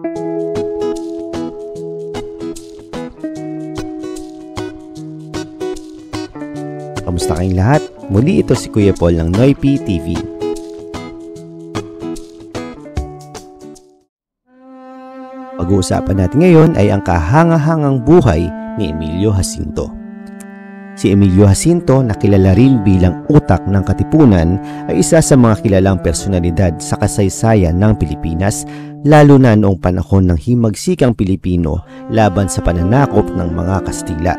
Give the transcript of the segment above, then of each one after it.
Kamusta kayong lahat? Muli ito si Kuya Paul ng Noypi TV. Pag-uusapan natin ngayon ay ang kahanga-hangang buhay ni Emilio Jacinto. Si Emilio Jacinto, na kilala rin bilang utak ng Katipunan, ay isa sa mga kilalang personalidad sa kasaysayan ng Pilipinas, lalo na noong panahon ng himagsikang Pilipino laban sa pananakop ng mga Kastila.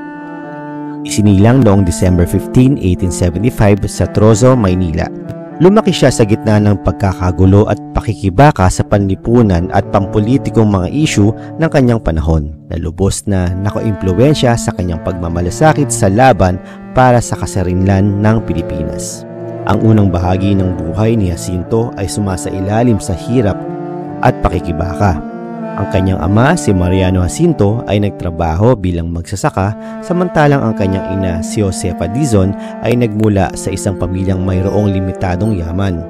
Isinilang noong December 15, 1875 sa Trozo, Maynila. Lumaki siya sa gitna ng pagkakagulo at pakikibaka sa panlipunan at pampolitikong mga isyu ng kanyang panahon, na lubos na nakaimpluwensya sa kanyang pagmamalasakit sa laban para sa kasarinlan ng Pilipinas. Ang unang bahagi ng buhay ni Jacinto ay sumasailalim sa hirap at pakikibaka. Ang kanyang ama, si Mariano Jacinto, ay nagtrabaho bilang magsasaka, samantalang ang kanyang ina, si Josefa Dizon, ay nagmula sa isang pamilyang mayroong limitadong yaman.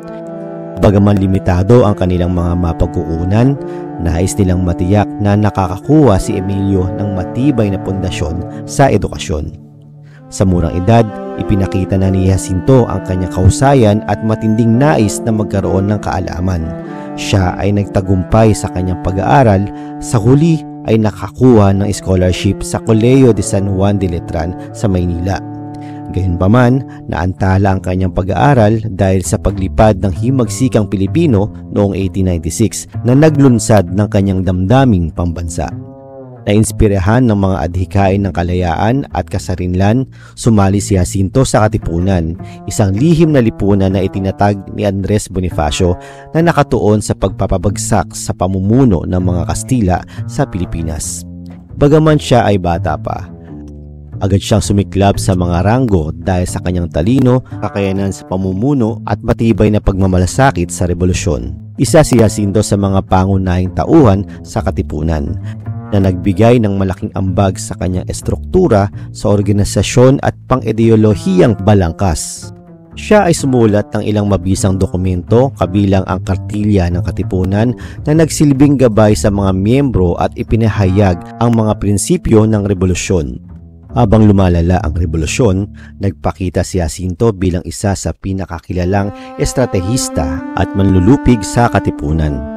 Bagaman limitado ang kanilang mga mapag-uunan, nais nilang matiyak na nakakakuha si Emilio ng matibay na pundasyon sa edukasyon. Sa murang edad, ipinakita na ni Jacinto ang kanyang kahusayan at matinding nais na magkaroon ng kaalaman. Siya ay nagtagumpay sa kanyang pag-aaral, sa huli ay nakakuha ng scholarship sa Colegio de San Juan de Letran sa Maynila. Gayunpaman, naantala ang kanyang pag-aaral dahil sa paglipad ng himagsikang Pilipino noong 1896 na naglunsad ng kanyang damdaming pambansa. Nainspirahan ng mga adhikain ng kalayaan at kasarinlan, sumali si Jacinto sa Katipunan, isang lihim na lipunan na itinatag ni Andres Bonifacio na nakatuon sa pagpapabagsak sa pamumuno ng mga Kastila sa Pilipinas. Bagaman siya ay bata pa, agad siyang sumiklab sa mga ranggo dahil sa kanyang talino, kakayanan sa pamumuno at matibay na pagmamalasakit sa rebolusyon. Isa si Jacinto sa mga pangunahing tauhan sa Katipunan, na nagbigay ng malaking ambag sa kanyang estruktura sa organisasyon at pang-ideolohiyang balangkas. Siya ay sumulat ng ilang mabisang dokumento, kabilang ang Kartilya ng Katipunan, na nagsilbing gabay sa mga miyembro at ipinahayag ang mga prinsipyo ng rebolusyon. Habang lumalala ang rebolusyon, nagpakita si Jacinto bilang isa sa pinakakilalang estratehista at manlulupig sa Katipunan.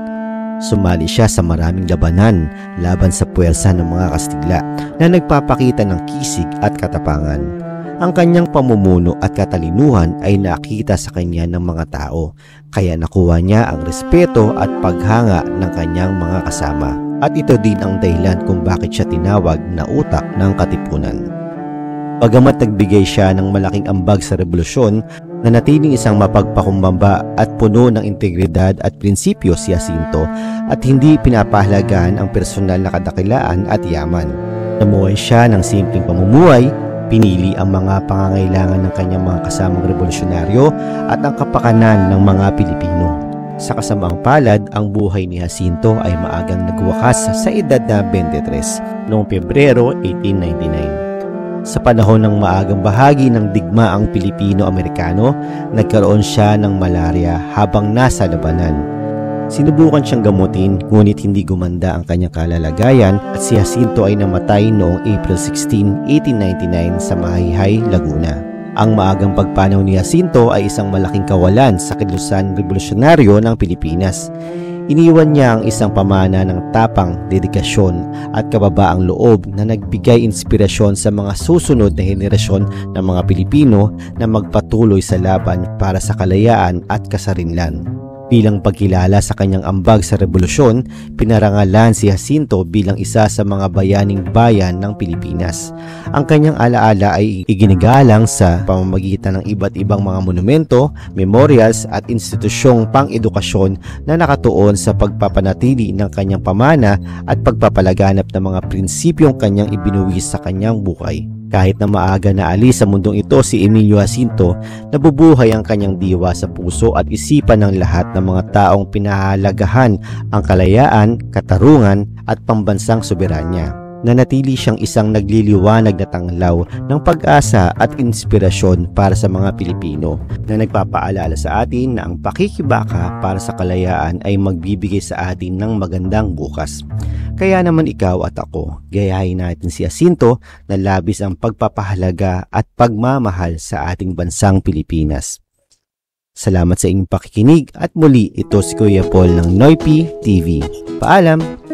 Sumali siya sa maraming labanan laban sa puwersa ng mga Kastila na nagpapakita ng kisig at katapangan. Ang kanyang pamumuno at katalinuhan ay nakita sa kanya ng mga tao, kaya nakuha niya ang respeto at paghanga ng kanyang mga kasama. At ito din ang dahilan kung bakit siya tinawag na utak ng Katipunan. Bagamat nagbigay siya ng malaking ambag sa rebolusyon, nanatiling isang mapagpakumbaba at puno ng integridad at prinsipyo si Jacinto at hindi pinapahalagahan ang personal na kadakilaan at yaman. Namuhay siya ng simpleng pamumuhay, pinili ang mga pangangailangan ng kanyang mga kasamang revolusyonaryo at ang kapakanan ng mga Pilipino. Sa kasamaang palad, ang buhay ni Jacinto ay maagang nagwakas sa edad na 23 noong Pebrero 1899. Sa panahon ng maagang bahagi ng digmaang Pilipino-Amerikano, nagkaroon siya ng malaria habang nasa labanan. Sinubukan siyang gamutin, ngunit hindi gumanda ang kanyang kalalagayan at si Jacinto ay namatay noong April 16, 1899 sa Mahihai, Laguna. Ang maagang pagpanaw ni Jacinto ay isang malaking kawalan sa kilusan revolusyonaryo ng Pilipinas. Iniwan niya ang isang pamana ng tapang, dedikasyon at kababaang loob na nagbigay inspirasyon sa mga susunod na henerasyon ng mga Pilipino na magpatuloy sa laban para sa kalayaan at kasarinlan. Bilang pagkilala sa kanyang ambag sa rebolusyon, pinarangalan si Jacinto bilang isa sa mga bayaning bayan ng Pilipinas. Ang kanyang alaala ay iginagalang sa pamamagitan ng iba't ibang mga monumento, memorials at institusyong pang-edukasyon na nakatuon sa pagpapanatili ng kanyang pamana at pagpapalaganap ng mga prinsipyong kanyang ibinuwis sa kanyang buhay. Kahit na maaga na alis sa mundong ito si Emilio Jacinto, nabubuhay ang kanyang diwa sa puso at isipan ng lahat ng mga taong pinahalagahan ang kalayaan, katarungan at pambansang soberanya. nanatili siyang isang nagliliwanag na tanglaw ng pag-asa at inspirasyon para sa mga Pilipino na nagpapaalala sa atin na ang pakikibaka para sa kalayaan ay magbibigay sa atin ng magandang bukas. Kaya naman ikaw at ako, gayahin natin si Jacinto na labis ang pagpapahalaga at pagmamahal sa ating bansang Pilipinas. Salamat sa inyong pakikinig at muli ito si Kuya Paul ng Noypi TV. Paalam!